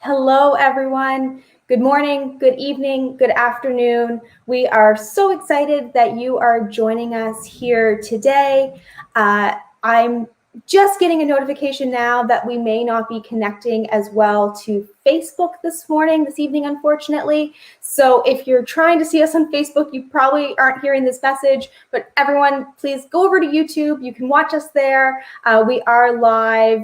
Hello, everyone. Good morning, good evening, good afternoon. We are so excited that you are joining us here today. I'm just getting a notification now that we may not be connecting as well to Facebook this evening, unfortunately. So if you're trying to see us on Facebook, you probably aren't hearing this message, but everyone, please go over to YouTube. You can watch us there. We are live,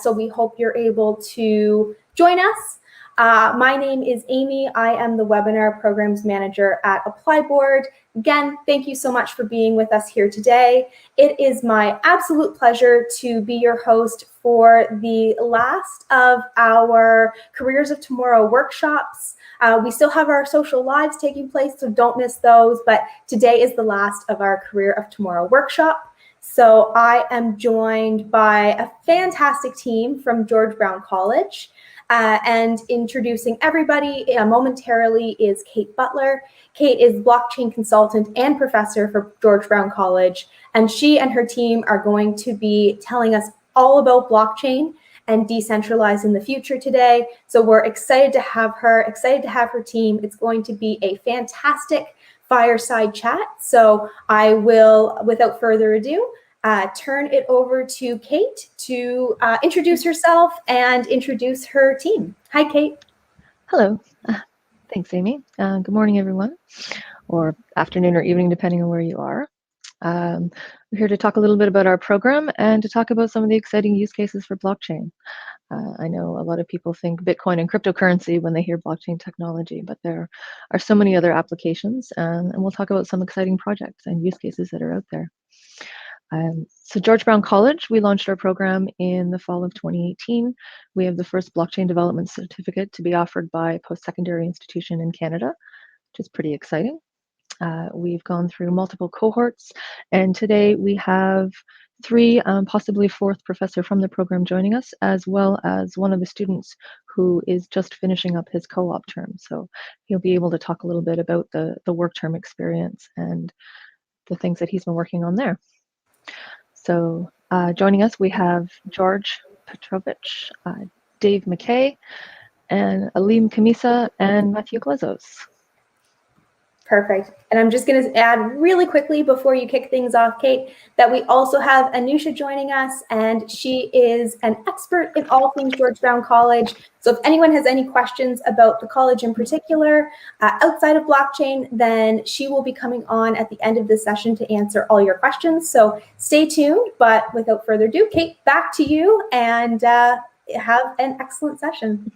so we hope you're able to join us. My name is Amy. I am the Webinar Programs Manager at ApplyBoard. Again, thank you so much for being with us here today. It is my absolute pleasure to be your host for the last of our Careers of Tomorrow workshops. We still have our social lives taking place, so don't miss those, but today is the last of our Career of Tomorrow workshop. So I am joined by a fantastic team from George Brown College. And introducing everybody momentarily is Ceit Butler. Ceit is blockchain consultant and professor for George Brown College, and she and her team are going to be telling us all about blockchain and decentralizing the future today. So we're excited to have her, excited to have her team. It's going to be a fantastic fireside chat. So I will, without further ado, turn it over to Ceit to introduce herself and introduce her team. Hi, Ceit. Hello. Thanks, Amy. Good morning, everyone, or afternoon or evening, depending on where you are. We're here to talk a little bit about our program and to talk about some of the exciting use cases for blockchain. I know a lot of people think Bitcoin and cryptocurrency when they hear blockchain technology, but there are so many other applications, and we'll talk about some exciting projects and use cases that are out there. So George Brown College, we launched our program in the fall of 2018. We have the first blockchain development certificate to be offered by a post-secondary institution in Canada, which is pretty exciting. We've gone through multiple cohorts, and today we have three, possibly fourth professor from the program joining us, as well as one of the students who is just finishing up his co-op term. So he'll be able to talk a little bit about the work term experience and the things that he's been working on there. So joining us, we have George Petrovich, Dave McKay, and Alim Kamisa, and Matthew Glezos. Perfect. And I'm just going to add really quickly before you kick things off, Ceit, that we also have Anusha joining us, and she is an expert in all things George Brown College. So if anyone has any questions about the college in particular, outside of blockchain, then she will be coming on at the end of this session to answer all your questions. So stay tuned. But without further ado, Ceit, back to you, and have an excellent session.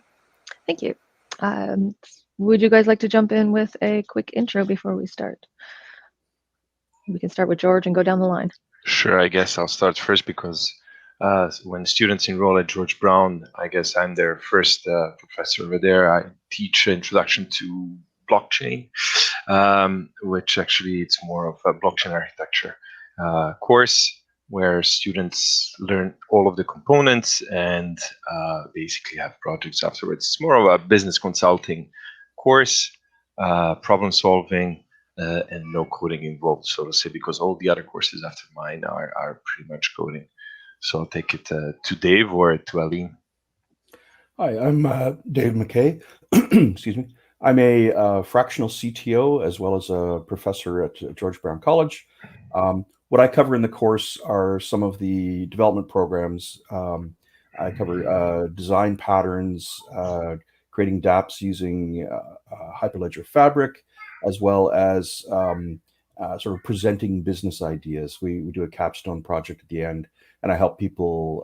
Thank you. Would you guys like to jump in with a quick intro before we start? We can start with George and go down the line. Sure, I guess I'll start first because when students enroll at George Brown, I guess I'm their first professor over there. I teach Introduction to Blockchain, which actually it's more of a blockchain architecture course where students learn all of the components and basically have projects afterwards. It's more of a business consulting course, problem solving, and no coding involved, so to say, because all the other courses after mine are pretty much coding. So I'll take it to Dave or to Aline. Hi, I'm Dave McKay. Excuse me. I'm a fractional CTO as well as a professor at George Brown College. What I cover in the course are some of the development programs. I cover design patterns, creating dApps using Hyperledger Fabric, as well as sort of presenting business ideas. We do a capstone project at the end, and I help people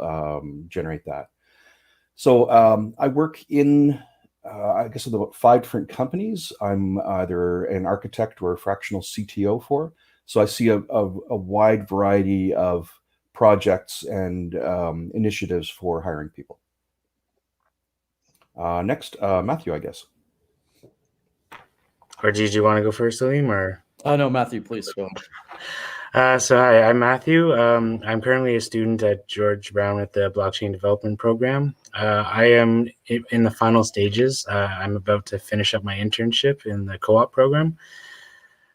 generate that. So I work in, I guess, about 5 different companies. I'm either an architect or a fractional CTO for. So I see a wide variety of projects and initiatives for hiring people. Next, Matthew, I guess. Or did you want to go first, Alim? Or no, Matthew, please go. So hi, I'm Matthew. I'm currently a student at George Brown at the Blockchain Development Program. I am in the final stages. I'm about to finish up my internship in the co-op program.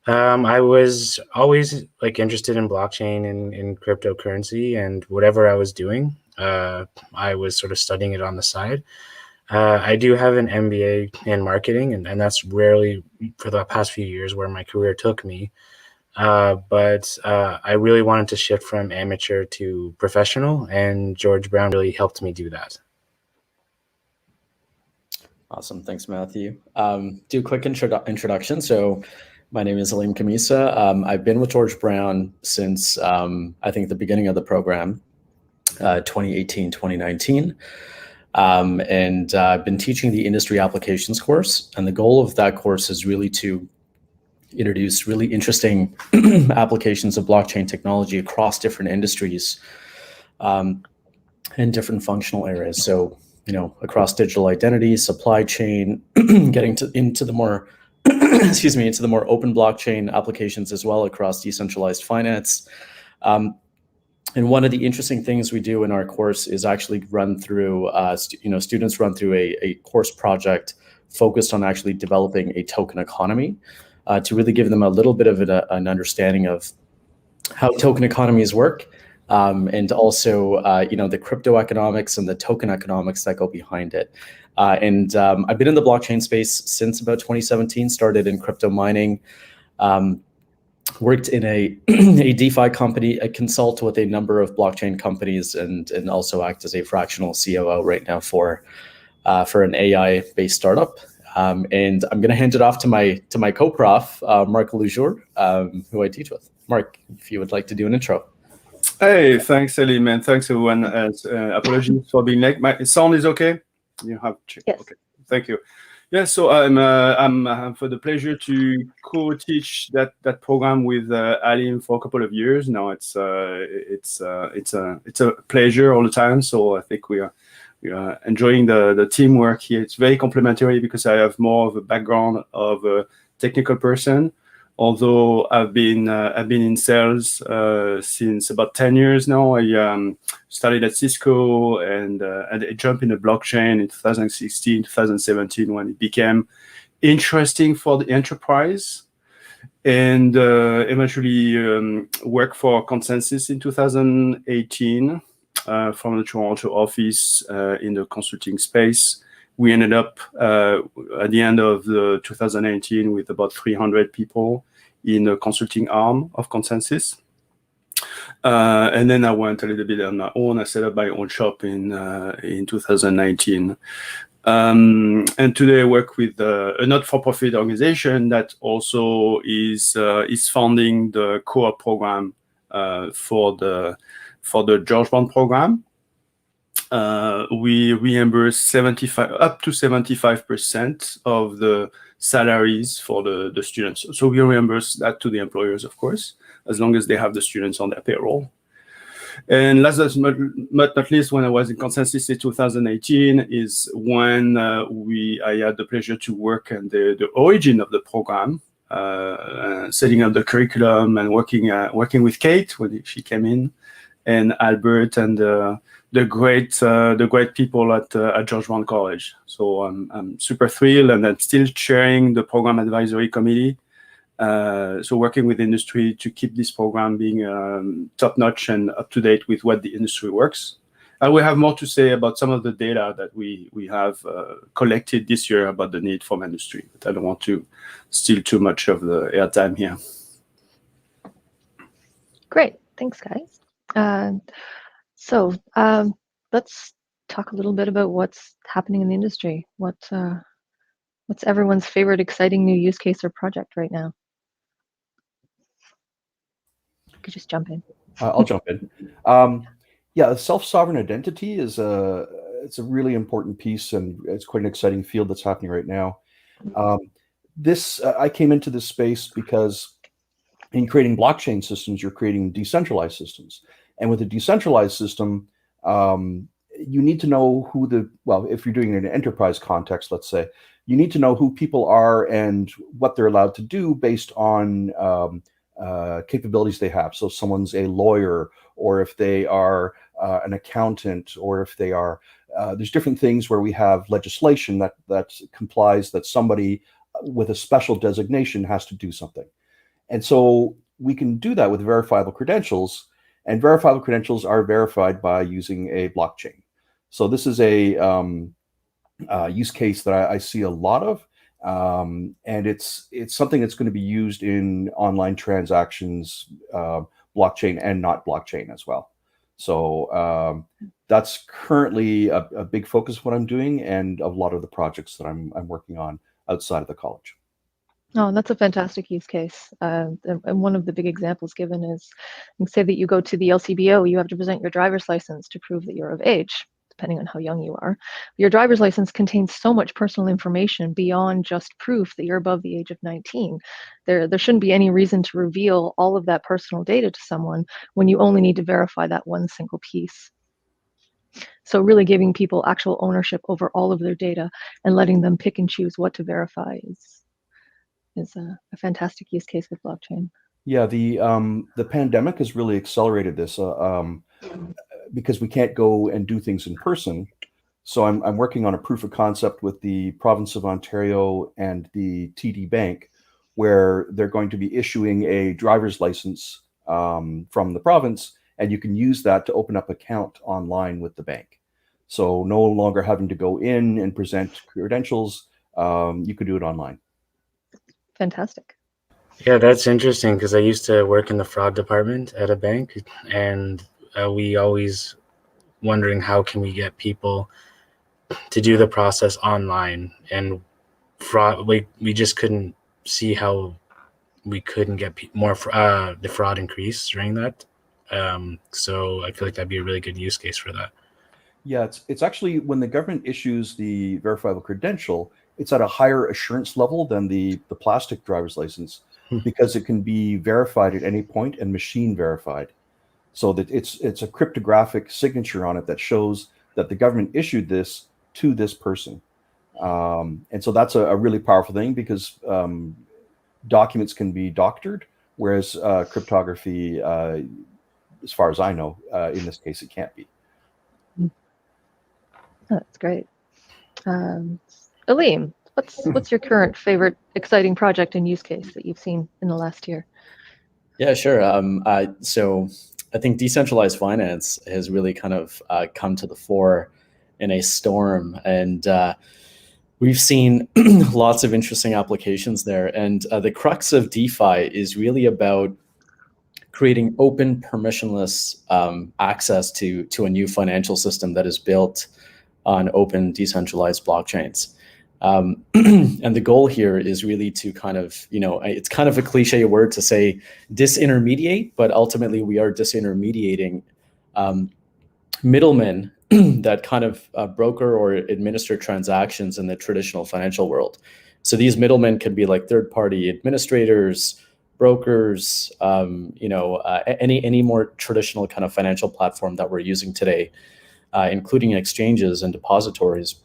I was always interested in blockchain and in cryptocurrency, and whatever I was doing, I was sort of studying it on the side. I do have an MBA in marketing, and that's rarely for the past few years where my career took me. But I really wanted to shift from amateur to professional, and George Brown really helped me do that. Awesome. Thanks, Matthew. Do a quick introduction. So my name is Aleem Kamisa. I've been with George Brown since I think the beginning of the program, 2018, 2019. And I've been teaching the industry applications course. And the goal of that course is really to introduce really interesting applications of blockchain technology across different industries and different functional areas. So, across digital identity, supply chain, getting into the more, into the more open blockchain applications as well across decentralized finance. And one of the interesting things we do in our course is actually run through, students run through a course project focused on actually developing a token economy to really give them a little bit of an understanding of how token economies work. And also, the crypto economics and the token economics that go behind it. And I've been in the blockchain space since about 2017, started in crypto mining, worked in a DeFi company, I consult with a number of blockchain companies, and also act as a fractional COO right now for an AI-based startup. And I'm going to hand it off to my co-prof, Mark Lejour, who I teach with. Mark, if you would like to do an intro. Hey, thanks, Aleem, and thanks everyone. Apologies for being late. My sound is okay? You have checked. Yes. Okay, thank you. Yeah, so I'm for the pleasure to co-teach that program with Aleem for a couple of years now. It's a pleasure all the time. So I think we are enjoying the teamwork here. It's very complementary because I have more of a background of a technical person. Although I've been in sales since about 10 years now. I started at Cisco and I jumped in the blockchain in 2016, 2017 when it became interesting for the enterprise, and eventually worked for Consensus in 2018 from the Toronto office in the consulting space. We ended up at the end of 2018 with about 300 people in the consulting arm of Consensus. And then I went a little bit on my own. I set up my own shop in 2019. And today I work with a not-for-profit organization that also is funding the co-op program for the George Brown program. We reimburse up to 75% of the salaries for the students. So we reimburse that to the employers, of course, as long as they have the students on their payroll. And last but not least, when I was in Consensus in 2018 is when I had the pleasure to work on the origin of the program, setting up the curriculum and working with Ceit when she came in, and Albert and the great people at George Brown College. So I'm super thrilled, and I'm still chairing the program advisory committee. So working with industry to keep this program being top-notch and up-to-date with what the industry works. I will have more to say about some of the data that we have collected this year about the need from industry, but I don't want to steal too much of the airtime here. Great, thanks, guys. So let's talk a little bit about what's happening in the industry. What's everyone's favorite exciting new use case or project right now? You could just jump in. I'll jump in. Yeah, self-sovereign identity is it's a really important piece, and it's quite an exciting field that's happening right now. I came into this space because in creating blockchain systems, you're creating decentralized systems. And with a decentralized system, you need to know if you're doing it in an enterprise context, let's say, you need to know who people are and what they're allowed to do based on capabilities they have. So if someone's a lawyer, or if they are an accountant, or if they are, there's different things where we have legislation that complies that somebody with a special designation has to do something. And so we can do that with verifiable credentials, and verifiable credentials are verified by using a blockchain. So this is use case that I see a lot of, and it's something that's going to be used in online transactions, blockchain and not blockchain as well. So that's currently a big focus of what I'm doing and a lot of the projects that I'm working on outside of the college. Oh, that's a fantastic use case. And one of the big examples given is, say that you go to the LCBO, you have to present your driver's license to prove that you're of age, depending on how young you are. Your driver's license contains so much personal information beyond just proof that you're above the age of 19. There shouldn't be any reason to reveal all of that personal data to someone when you only need to verify that one single piece. So really giving people actual ownership over all of their data and letting them pick and choose what to verify is a fantastic use case with blockchain. Yeah, the pandemic has really accelerated this because we can't go and do things in person. So I'm working on a proof of concept with the province of Ontario and the TD Bank, where they're going to be issuing a driver's license from the province, and you can use that to open up an account online with the bank. So no longer having to go in and present credentials, you could do it online. Fantastic. Yeah, that's interesting because I used to work in the fraud department at a bank, and we always wondering how can we get people to do the process online, and fraud. We just couldn't see how we couldn't get more the fraud increase during that. So I feel like that'd be a really good use case for that. Yeah, it's actually when the government issues the verifiable credential, it's at a higher assurance level than the plastic driver's license because it can be verified at any point and machine verified. So that it's a cryptographic signature on it that shows that the government issued this to this person. And so that's a really powerful thing because documents can be doctored, whereas cryptography, as far as I know, in this case, it can't be. That's great. Aleem, what's your current favorite exciting project and use case that you've seen in the last year? Yeah, sure. So I think decentralized finance has really kind of come to the fore in a storm, and we've seen lots of interesting applications there. And the crux of DeFi is really about creating open, permissionless access to a new financial system that is built on open, decentralized blockchains. And the goal here is really to kind of, it's kind of a cliche word to say disintermediate, but ultimately we are disintermediating middlemen that kind of broker or administer transactions in the traditional financial world. So these middlemen can be like third-party administrators, brokers, any more traditional kind of financial platform that we're using today, including exchanges and depositories.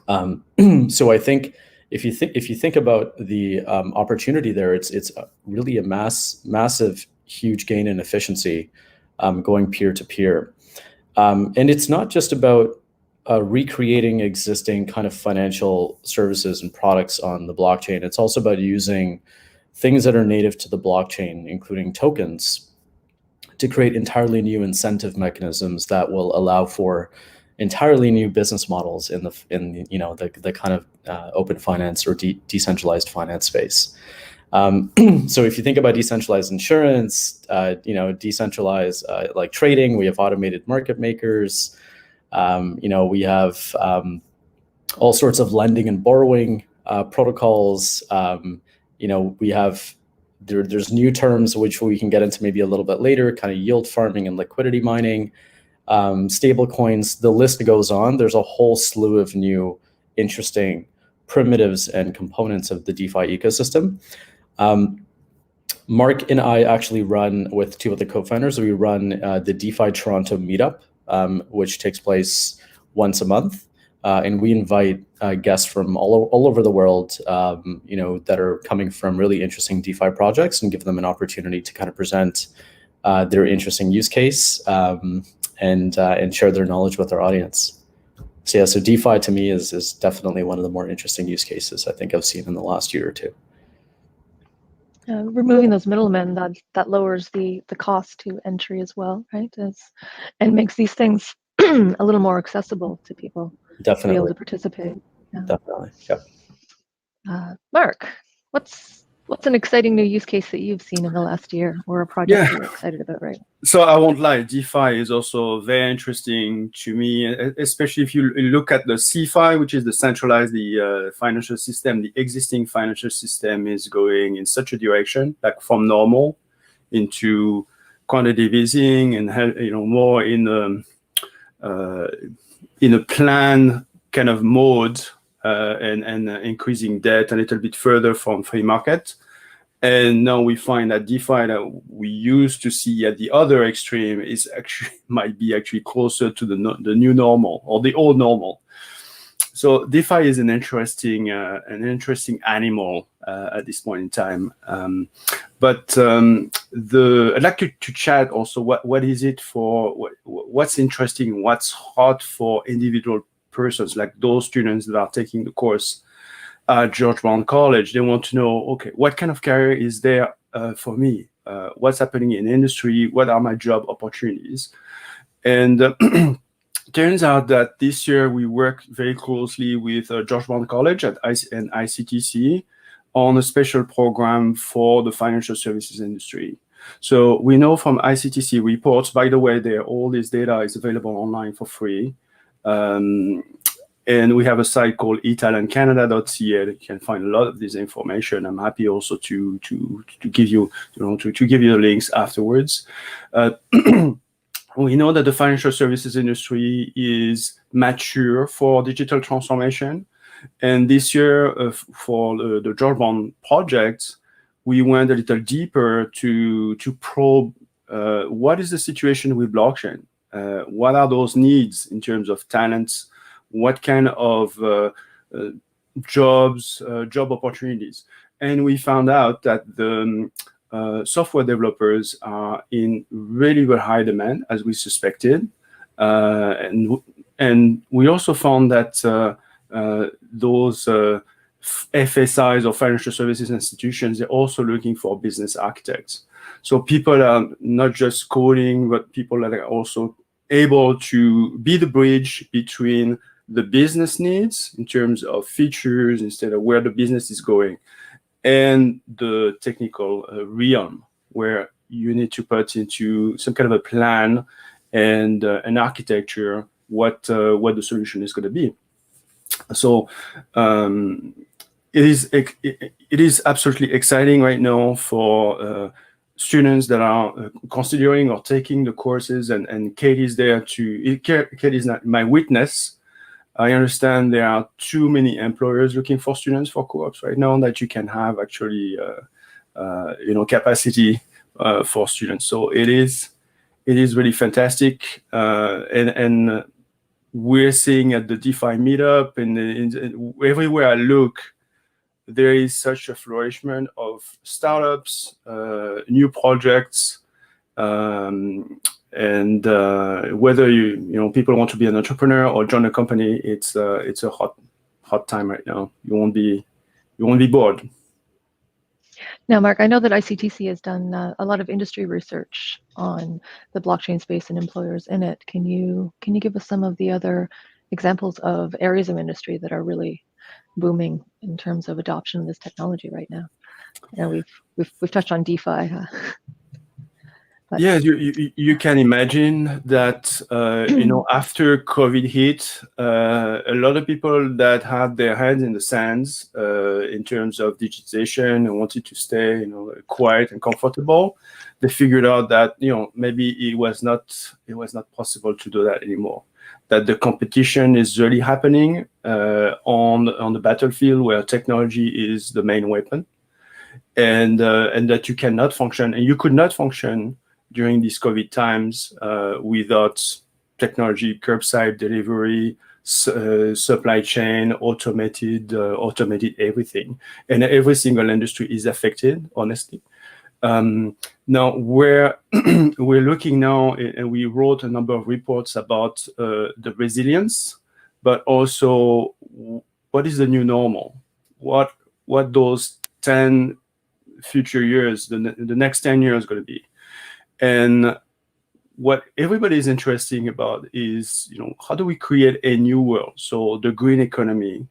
So I think if you think about the opportunity there, it's really a massive, huge gain in efficiency going peer to peer. And it's not just about recreating existing kind of financial services and products on the blockchain. It's also about using things that are native to the blockchain, including tokens, to create entirely new incentive mechanisms that will allow for entirely new business models in the kind of open finance or decentralized finance space. So if you think about decentralized insurance, decentralized like trading, we have automated market makers. We have all sorts of lending and borrowing protocols. We have there's new terms which we can get into maybe a little bit later, kind of yield farming and liquidity mining. Stable coins, the list goes on. There's a whole slew of new interesting primitives and components of the DeFi ecosystem. Mark and I actually run with two of the co-founders. We run the DeFi Toronto Meetup, which takes place once a month. And we invite guests from all over the world, that are coming from really interesting DeFi projects and give them an opportunity to kind of present their interesting use case and share their knowledge with our audience. So yeah, so DeFi to me is definitely one of the more interesting use cases I think I've seen in the last year or two. Removing those middlemen, that lowers the cost to entry as well, right? And makes these things a little more accessible to people. be able Definitely. to participate. Yeah. Definitely. Yep. Mark, what's an exciting new use case that you've seen in the last year, or a project Yeah. that you're excited about right now? So I won't lie, DeFi is also very interesting to me, especially if you look at the CeFi, which is the centralized financial system. The existing financial system is going in such a direction, like from normal into quantitative easing, and more in a plan kind of mode, and increasing debt a little bit further from free market. And now we find that DeFi that we used to see at the other extreme is might be closer to the new normal, or the old normal. So DeFi is an interesting animal at this point in time. But I'd like to chat also what is it for, what's interesting, what's hot for individual persons, like those students that are taking the course at George Brown College. They want to know, okay, what kind of career is there for me? What's happening in industry? What are my job opportunities? And turns out that this year we worked very closely with George Brown College and ICTC on a special program for the financial services industry. So we know from ICTC reports, by the way, all this data is available online for free. And we have a site called etalentcanada.ca that you can find a lot of this information. I'm happy also to give you, to give you the links afterwards. We know that the financial services industry is mature for digital transformation. And this year, for the George Brown project, we went a little deeper to probe what is the situation with blockchain? What are those needs in terms of talents? What kind of job opportunities? And we found out that the software developers are in really very high demand, as we suspected. And we also found that those FSIs, or financial services institutions, they're also looking for business architects. So people are not just coding, but people that are also able to be the bridge between the business needs in terms of features, instead of where the business is going, and the technical realm, where you need to put into some kind of a plan and an architecture what the solution is going to be. So it is absolutely exciting right now for students that are considering or taking the courses, and Kate is there Kate is not my witness. I understand there are too many employers looking for students for co-ops right now, that you can have actually capacity for students. So it is really fantastic, and we're seeing at the DeFi Meetup and everywhere I look, there is such a flourishment of startups, new projects, and whether people want to be an entrepreneur or join a company, it's a hot time right now. You won't be bored. Now, Mark, I know that ICTC has done a lot of industry research on the blockchain space and employers in it. Can you give us some of the other examples of areas of industry that are really booming in terms of adoption of this technology right now? We've touched on DeFi. Yeah, you can imagine that after COVID hit, a lot of people that had their hands in the sands in terms of digitization and wanted to stay quiet and comfortable, they figured out that maybe it was not possible to do that anymore. That the competition is really happening on the battlefield, where technology is the main weapon, and that you cannot function, and you could not function during these COVID times without technology, curbside delivery, supply chain, automated everything. And every single industry is affected, honestly. Now, we're looking now, and we wrote a number of reports about the resilience, but also what is the new normal? What those 10 future years, the next 10 years, going to be? And what everybody is interested about is, how do we create a new world? So the green economy,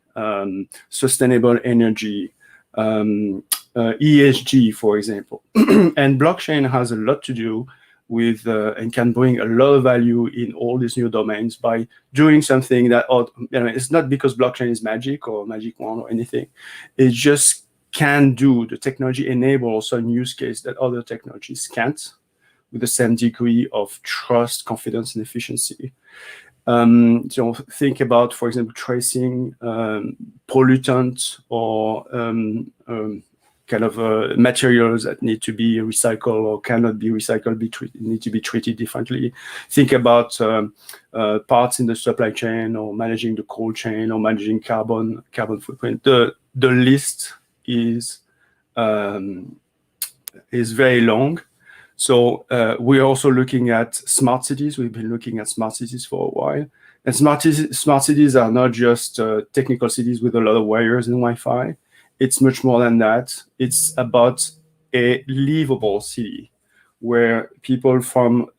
sustainable energy, ESG, for example. And blockchain has a lot to do with and can bring a lot of value in all these new domains by doing something that, it's not because blockchain is magic or magic wand or anything. It just can do. The technology enables some use case that other technologies can't, with the same degree of trust, confidence, and efficiency. Think about, for example, tracing pollutants or materials that need to be recycled or cannot be recycled, need to be treated differently. Think about parts in the supply chain, or managing the cold chain, or managing carbon footprint. The list is very long. So we're also looking at smart cities. We've been looking at smart cities for a while. And smart cities are not just technical cities with a lot of wires and Wi-Fi. It's much more than that. It's about a livable city where people from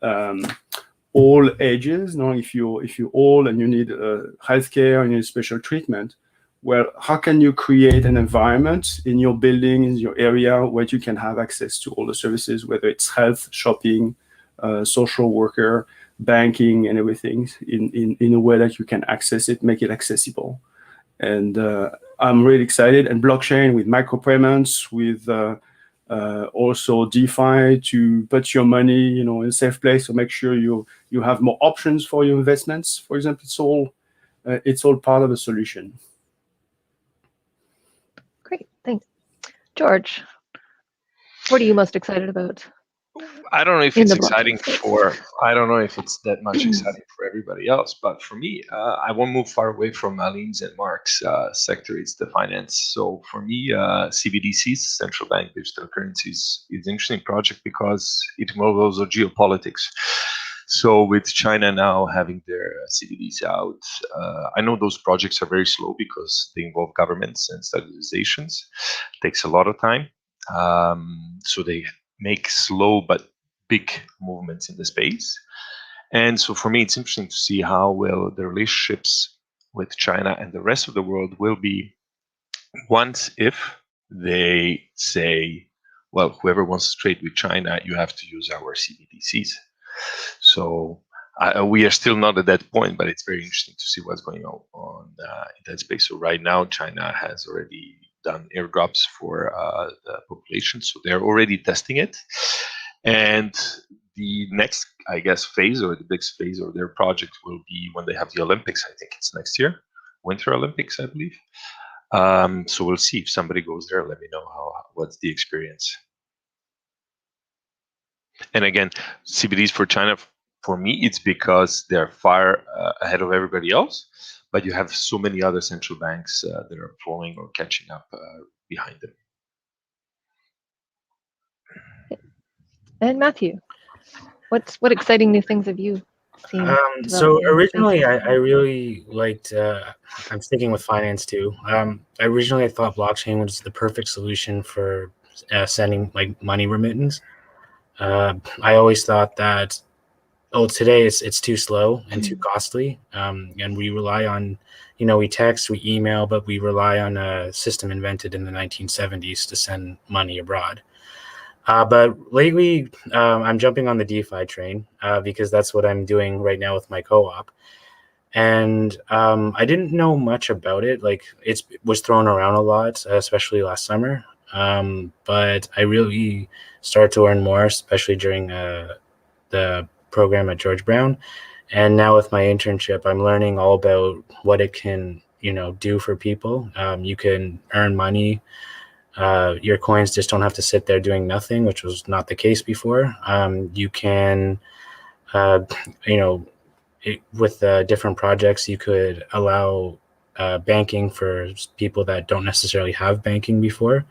all ages, if you're old and you need healthcare and you need special treatment, well, how can you create an environment in your building, in your area, where you can have access to all the services, whether it's health, shopping, social worker, banking, and everything, in a way that you can access it, make it accessible. And I'm really excited. And blockchain with micropayments, with also DeFi to put your money, in a safe place, to make sure you have more options for your investments. For example, it's all part of the solution. Great, thanks. George, what are you most excited about? I don't know if it's exciting I don't know if it's that much exciting for everybody else, but for me, I won't move far away from Aline's and Mark's sector. It's the finance. So for me, CBDCs, central bank digital currencies, is an interesting project because it involves also geopolitics. So with China now having their CBDCs out, I know those projects are very slow because they involve governments and standardizations. It takes a lot of time. So they make slow but big movements in the space. And so for me, it's interesting to see how well the relationships with China and the rest of the world will be once if they say, well, whoever wants to trade with China, you have to use our CBDCs. So we are still not at that point, but it's very interesting to see what's going on in that space. So right now, China has already done airdrops for the population, so they're already testing it. And the next, I guess, phase, or the next phase of their project will be when they have the Olympics. I think it's next year, Winter Olympics, I believe. So we'll see. If somebody goes there, let me know what's the experience. And again, CBDs for China, for me, it's because they're far ahead of everybody else, but you have so many other central banks that are following or catching up behind them. And Matthew, what exciting new things have you seen? So originally, I really liked, I'm sticking with finance too. Originally, I thought blockchain was the perfect solution for sending money remittance. I always thought that, today it's too slow and too costly. And we rely on, we text, we email, but we rely on a system invented in the 1970s to send money abroad. But lately, I'm jumping on the DeFi train because that's what I'm doing right now with my co-op. And I didn't know much about it. It was thrown around a lot, especially last summer. But I really started to learn more, especially during the program at George Brown. And now with my internship, I'm learning all about what it can, do for people. You can earn money. Your coins just don't have to sit there doing nothing, which was not the case before. You can, with different projects, you could allow banking for people that don't necessarily have banking before.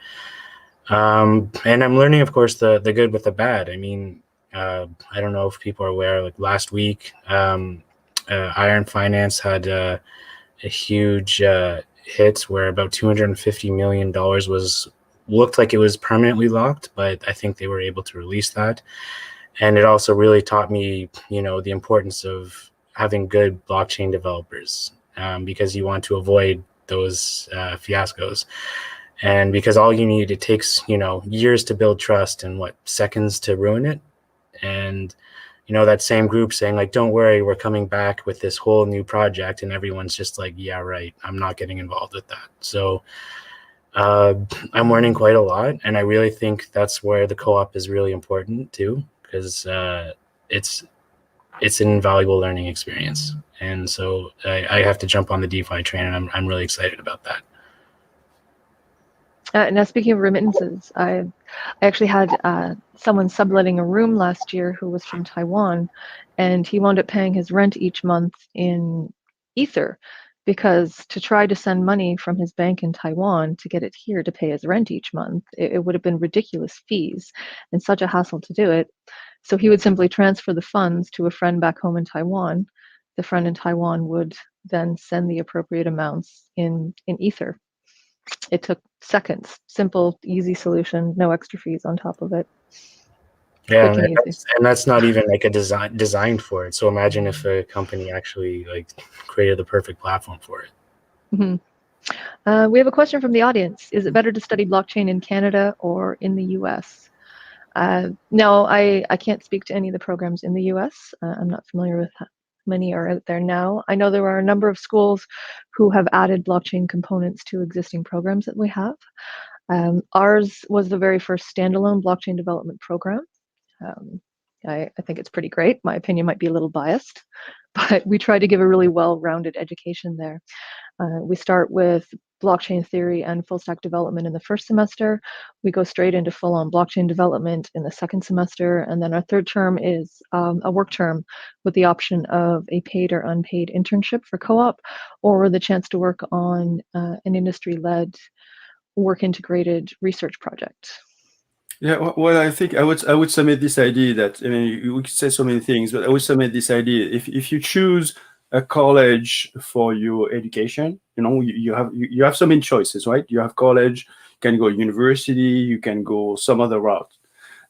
And I'm learning, of course, the good with the bad. I mean, I don't know if people are aware, last week, Iron Finance had a huge hit where about $250 million looked like it was permanently locked, but I think they were able to release that. And it also really taught me, the importance of having good blockchain developers, because you want to avoid those fiascos. And because all you need, it takes, years to build trust and seconds to ruin it. And, that same group saying like, don't worry, we're coming back with this whole new project. And everyone's just like, yeah, right, I'm not getting involved with that. So I'm learning quite a lot. And I really think that's where the co-op is really important too, because it's an invaluable learning experience. And so I have to jump on the DeFi train, and I'm really excited about that. Now, speaking of remittances, I actually had someone subletting a room last year who was from Taiwan, and he wound up paying his rent each month in Ether, because to try to send money from his bank in Taiwan to get it here to pay his rent each month, it would have been ridiculous fees and such a hassle to do it. So he would simply transfer the funds to a friend back home in Taiwan. The friend in Taiwan would then send the appropriate amounts in Ether. It took seconds. Simple, easy solution, no extra fees on top of it. Yeah, Quick and easy. and that's not even like a designed for it. So imagine if a company actually like created the perfect platform for it. Mm-hmm. We have a question from the audience. Is it better to study blockchain in Canada or in the US? No, I can't speak to any of the programs in the US. I'm not familiar with how many are out there now. I know there are a number of schools who have added blockchain components to existing programs that we have. Ours was the very first standalone blockchain development program. I think it's pretty great. My opinion might be a little biased, but we try to give a really well-rounded education there. We start with blockchain theory and full stack development in the first semester. We go straight into full-on blockchain development in the second semester. And then our third term is a work term with the option of a paid or unpaid internship for co-op, or the chance to work on an industry-led work integrated research project. Yeah, well, I think I would submit this idea that, I mean, we could say so many things, but I would submit this idea. If you choose a college for your education, you have so many choices, right? You have college, you can go university, you can go some other route.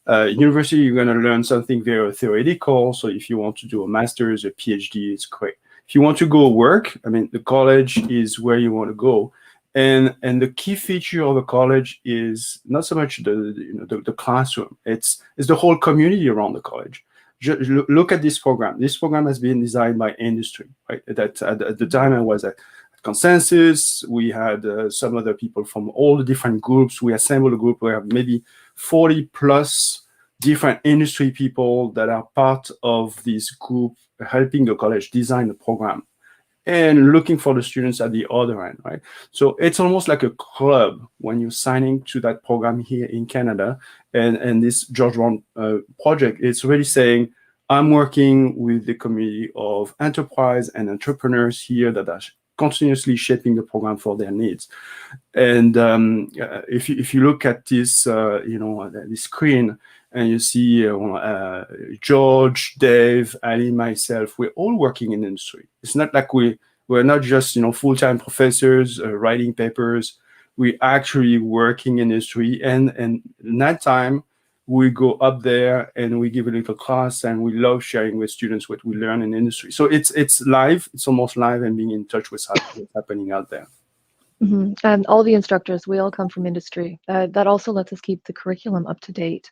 University, you're going to learn something very theoretical. So if you want to do a master's, a PhD, it's great. If you want to go work, I mean, the college is where you want to go. And the key feature of a college is not so much the classroom. It's the whole community around the college. Look at this program. This program has been designed by industry, right? That at the time I was at Consensus, we had some other people from all the different groups. We assembled a group where maybe 40 plus different industry people that are part of this group helping the college design the program and looking for the students at the other end, right? So it's almost like a club when you're signing to that program here in Canada. And this George Brown project, it's really saying, I'm working with the community of enterprise and entrepreneurs here that are continuously shaping the program for their needs. And if you look at this, this screen, and you see George, Dave, Ali, myself, we're all working in industry. It's not like we're not just full-time professors writing papers. We're actually working in industry, and in that time we go up there and we give a little class, and we love sharing with students what we learn in industry. So it's live. It's almost live, and being in touch with what's happening out there. Mm-hmm. And all the instructors, we all come from industry. That also lets us keep the curriculum up to date.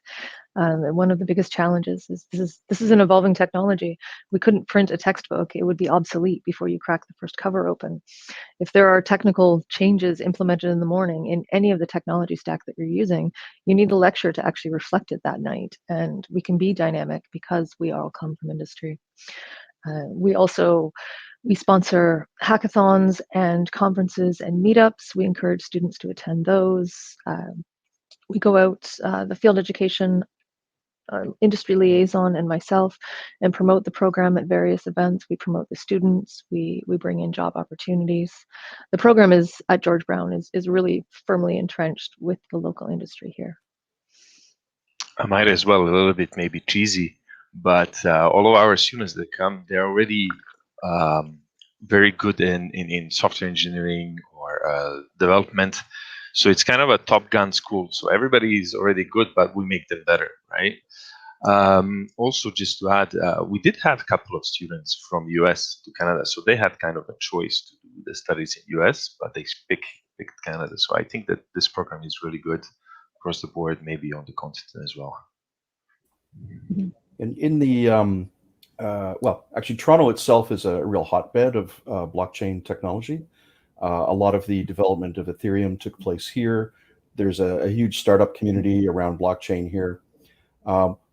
One of the biggest challenges is this is an evolving technology. We couldn't print a textbook. It would be obsolete before you crack the first cover open. If there are technical changes implemented in the morning in any of the technology stack that you're using, you need a lecture to actually reflect it that night. And we can be dynamic because we all come from industry. We sponsor hackathons and conferences and meetups. We encourage students to attend those. We go out, the field education industry liaison and myself, and promote the program at various events. We promote the students. We bring in job opportunities. The program is at George Brown is really firmly entrenched with the local industry here. I might as well, a little bit maybe cheesy, but all of our students that come, they're already very good in software engineering or development. So it's kind of a Top Gun school. So everybody is already good, but we make them better, right? Also, just to add, we did have a couple of students from US to Canada, so they had kind of a choice to do the studies in US, but they picked Canada. So I think that this program is really good across the board, maybe on the continent as well. And in the well, actually, Toronto itself is a real hotbed of blockchain technology. A lot of the development of Ethereum took place here. There's a huge startup community around blockchain here.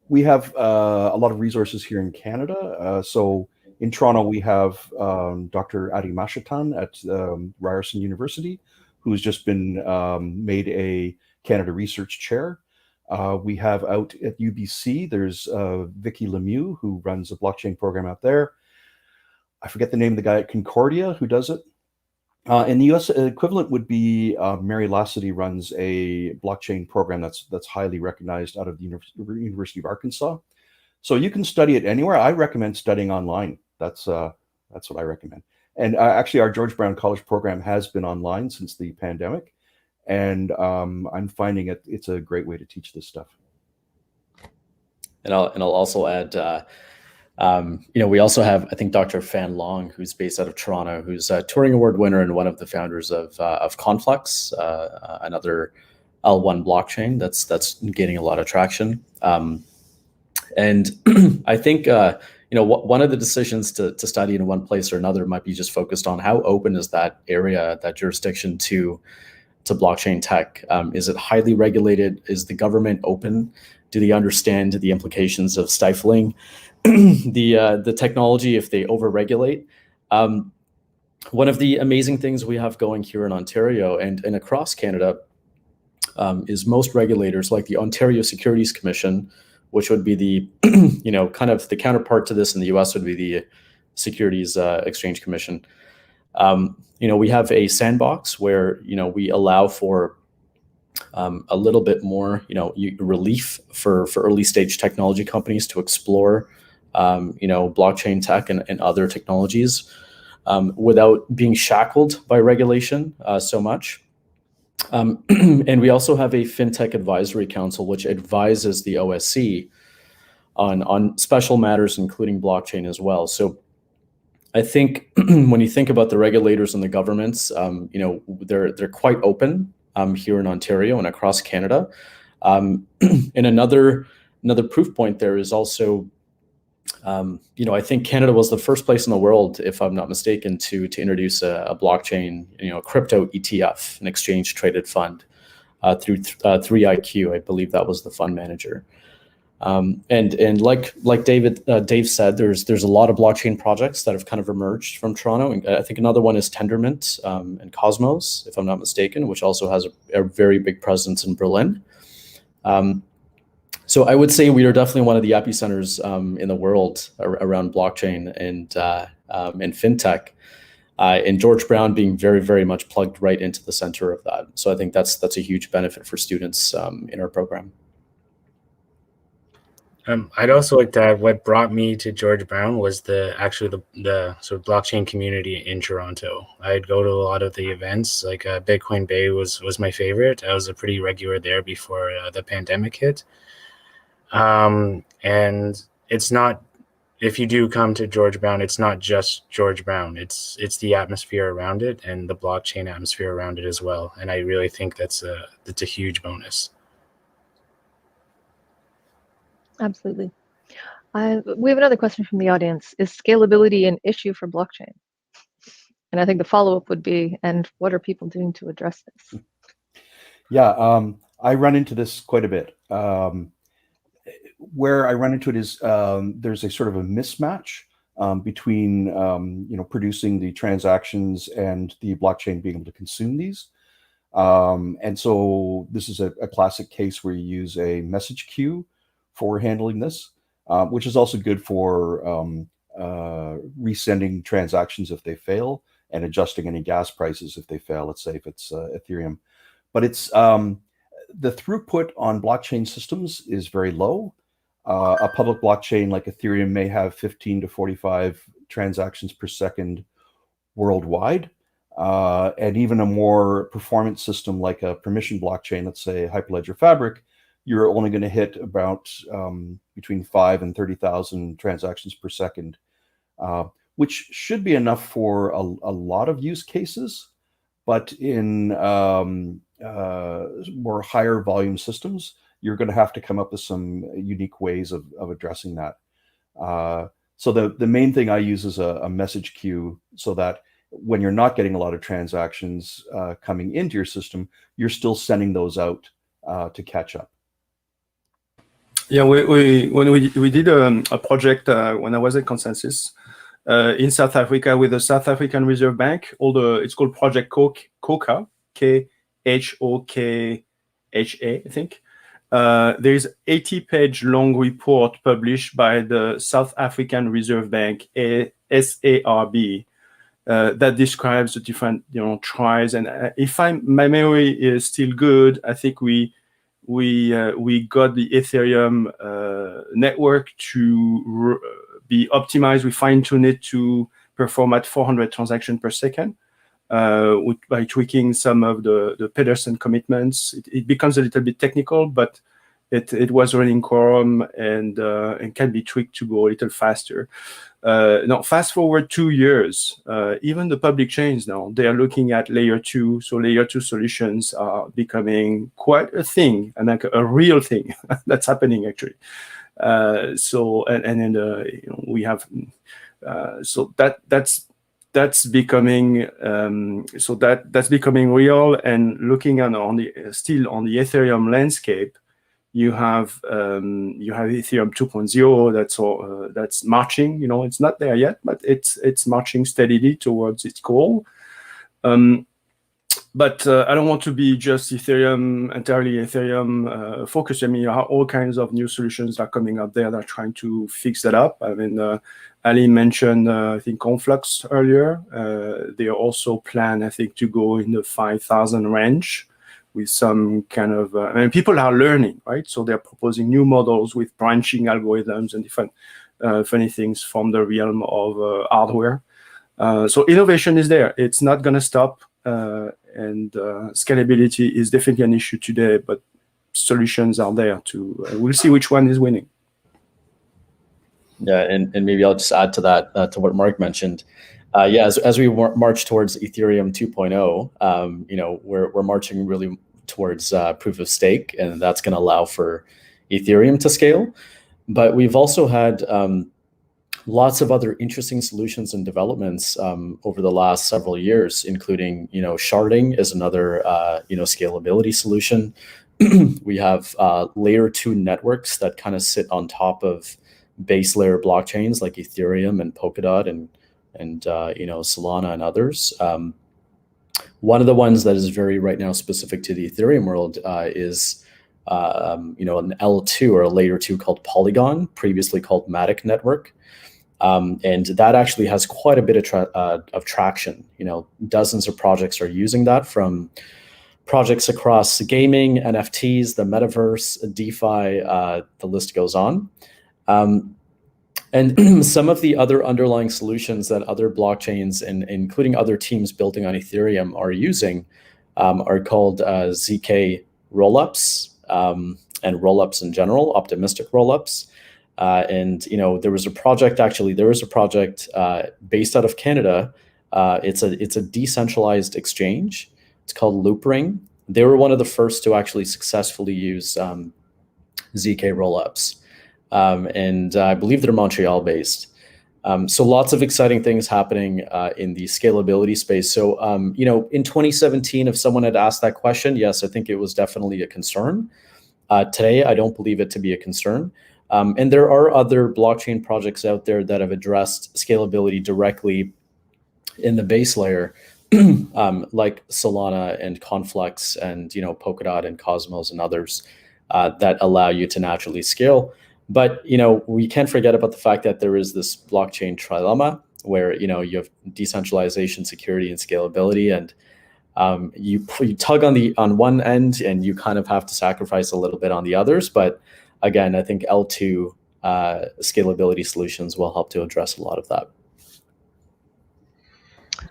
We have a lot of resources here in Canada. So in Toronto, we have Dr. Adi Mashatan at Ryerson University, who's just been made a Canada Research Chair. We have out at UBC, there's Vicky Lemieux, who runs a blockchain program out there. I forget the name of the guy at Concordia who does it. In the US, equivalent would be Mary Lassity runs a blockchain program that's highly recognized out of the University of Arkansas. So you can study it anywhere. I recommend studying online. That's what I recommend. And actually, our George Brown College program has been online since the pandemic, and I'm finding it's a great way to teach this stuff. And I'll also add, we also have, I think, Dr. Fan Long, who's based out of Toronto, who's a Turing Award winner and one of the founders of Conflux, another L1 blockchain that's gaining a lot of traction. And I think one of the decisions to study in one place or another might be just focused on how open is that area, that jurisdiction to blockchain tech. Is it highly regulated? Is the government open? Do they understand the implications of stifling the technology if they overregulate? One of the amazing things we have going here in Ontario and across Canada is most regulators, like the Ontario Securities Commission, which would be the kind of the counterpart to this in the US would be the Securities Exchange Commission. We have a sandbox where we allow for a little bit more relief for early stage technology companies to explore blockchain tech and other technologies without being shackled by regulation so much. And we also have a FinTech Advisory Council, which advises the OSC on special matters, including blockchain as well. So I think when you think about the regulators and the governments, they're quite open here in Ontario and across Canada. And another proof point there is also, I think Canada was the first place in the world, if I'm not mistaken, to introduce a blockchain, crypto ETF, an exchange traded fund through 3IQ. I believe that was the fund manager. And like Dave said, there's a lot of blockchain projects that have kind of emerged from Toronto. And I think another one is Tendermint and Cosmos, if I'm not mistaken, which also has a very big presence in Berlin. So I would say we are definitely one of the epicenters in the world around blockchain and fintech, and George Brown being very, very much plugged right into the center of that. So I think that's a huge benefit for students in our program. I'd also like to add what brought me to George Brown was the sort of blockchain community in Toronto. I'd go to a lot of the events, like Bitcoin Bay was my favorite. I was a pretty regular there before the pandemic hit. And it's not, if you do come to George Brown, it's not just George Brown. It's the atmosphere around it and the blockchain atmosphere around it as well. And I really think that's a huge bonus. Absolutely. We have another question from the audience. Is scalability an issue for blockchain? And I think the follow-up would be, and what are people doing to address this? Yeah, I run into this quite a bit. Where I run into it is there's a sort of a mismatch between producing the transactions and the blockchain being able to consume these. And so this is a classic case where you use a message queue for handling this, which is also good for resending transactions if they fail and adjusting any gas prices if they fail, let's say if it's Ethereum. But it's the throughput on blockchain systems is very low. A public blockchain like Ethereum may have 15 to 45 transactions per second worldwide. And even a more performance system like a permission blockchain, let's say Hyperledger Fabric, you're only going to hit about between 5 and 30,000 transactions per second, which should be enough for a lot of use cases. But in more higher volume systems, you're going to have to come up with some unique ways of addressing that. So the main thing I use is a message queue, so that when you're not getting a lot of transactions coming into your system, you're still sending those out to catch up. Yeah, when we did a project when I was at Consensus in South Africa with the South African Reserve Bank, it's called Project KHOKHA, KHOKHA, I think. There is 80-page long report published by the South African Reserve Bank, SARB, that describes the different tries. And if my memory is still good, I think we got the Ethereum network to be optimized. We fine-tuned it to perform at 400 transactions per second. By tweaking some of the Pedersen commitments. It becomes a little bit technical, but it was running quorum and can be tweaked to go a little faster. Now, fast forward 2 years, even the public chains now, they are looking at layer 2. So layer 2 solutions are becoming quite a thing, and like a real thing that's happening actually. We have that's becoming that's becoming real. And looking on the Ethereum landscape, you have Ethereum 2.0 that's marching. It's not there yet, but it's marching steadily towards its goal. But I don't want to be just entirely Ethereum focused. I mean, all kinds of new solutions are coming up there that are trying to fix that up. I mean, Ali mentioned, I think, Conflux earlier. They also plan, I think, to go in the 5,000 range with some kind of, people are learning, right? So they're proposing new models with branching algorithms and different funny things from the realm of hardware. So innovation is there. It's not going to stop. And scalability is definitely an issue today, but solutions are there too. We'll see which one is winning. Yeah, and maybe I'll just add to that, to what Mark mentioned. As we march towards Ethereum 2.0, we're marching really towards proof of stake, and that's going to allow for Ethereum to scale. But we've also had lots of other interesting solutions and developments over the last several years, including, sharding is another, scalability solution. We have layer 2 networks that kind of sit on top of base layer blockchains like Ethereum and Polkadot and Solana and others. One of the ones that is very right now specific to the Ethereum world is an L2 or a layer 2 called Polygon, previously called Matic network. And that actually has quite a bit of traction. Dozens of projects are using that, from projects across gaming, NFTs, the metaverse, DeFi, the list goes on. And some of the other underlying solutions that other blockchains, and including other teams building on Ethereum, are using are called ZK rollups and rollups in general, optimistic rollups. And there was a project based out of Canada. It's a decentralized exchange. It's called Loopring. They were one of the first to actually successfully use ZK rollups. And I believe they're Montreal based. So lots of exciting things happening in the scalability space. So, in 2017, if someone had asked that question, yes, I think it was definitely a concern. Today, I don't believe it to be a concern. And there are other blockchain projects out there that have addressed scalability directly in the base layer, like Solana and Conflux and Polkadot and Cosmos and others that allow you to naturally scale. But we can't forget about the fact that there is this blockchain trilemma where you have decentralization, security, and scalability, and you tug on one end and you kind of have to sacrifice a little bit on the others. But again, I think L2 scalability solutions will help to address a lot of that.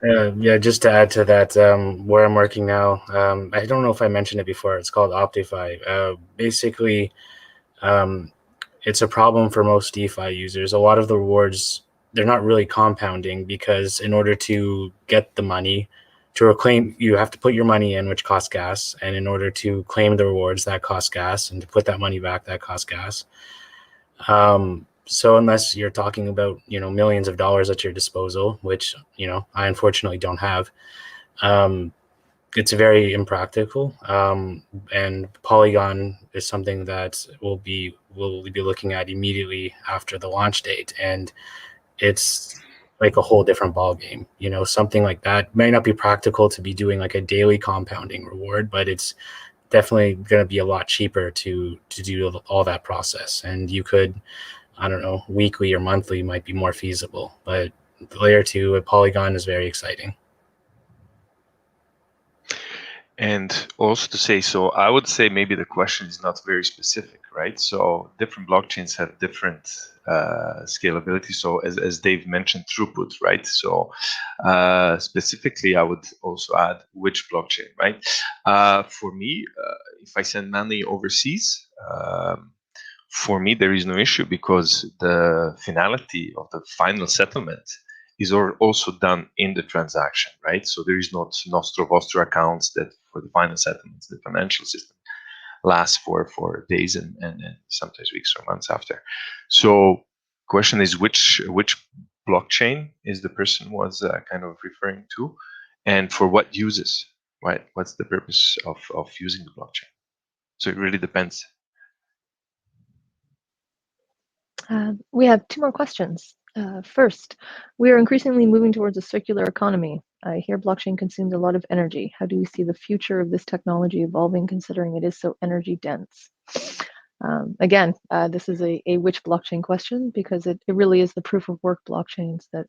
Yeah, just to add to that, where I'm working now, I don't know if I mentioned it before. It's called Optify. Basically, it's a problem for most DeFi users. A lot of the rewards, they're not really compounding, because in order to get the money to reclaim, you have to put your money in, which costs gas. And in order to claim the rewards, that costs gas. And to put that money back, that costs gas. So unless you're talking about, millions of dollars at your disposal, which, I unfortunately don't have, it's very impractical. And Polygon is something that we'll be looking at immediately after the launch date. And it's like a whole different ball game. Something like that might not be practical to be doing like a daily compounding reward, but it's definitely going to be a lot cheaper to do all that process. And you could, I don't know, weekly or monthly might be more feasible, but the layer 2 at Polygon is very exciting. And also to say, so I would say maybe the question is not very specific, right? So different blockchains have different scalability. So as Dave mentioned, throughput, right? So specifically, I would also add which blockchain, right? For me, if I send money overseas, for me, there is no issue, because the finality of the final settlement is also done in the transaction, right? So there is not nostro vostro accounts that for the final settlements, the financial system lasts for days and sometimes weeks or months after. So question is which blockchain is the person was kind of referring to, and for what uses, right? What's the purpose of using the blockchain? So it really depends. We have 2 more questions. First, we are increasingly moving towards a circular economy. I hear blockchain consumes a lot of energy. How do you see the future of this technology evolving, considering it is so energy dense? Again, this is a which blockchain question, because it really is the proof of work blockchains that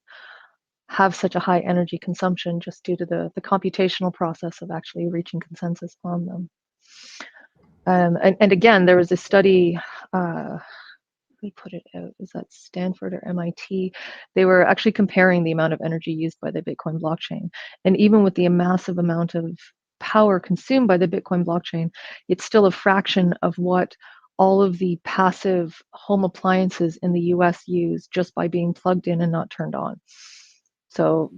have such a high energy consumption just due to the computational process of actually reaching consensus on them. And again, there was a study, we put it out, is that Stanford or MIT? They were actually comparing the amount of energy used by the Bitcoin blockchain. And even with the massive amount of power consumed by the Bitcoin blockchain, it's still a fraction of what all of the passive home appliances in the US use just by being plugged in and not turned on. So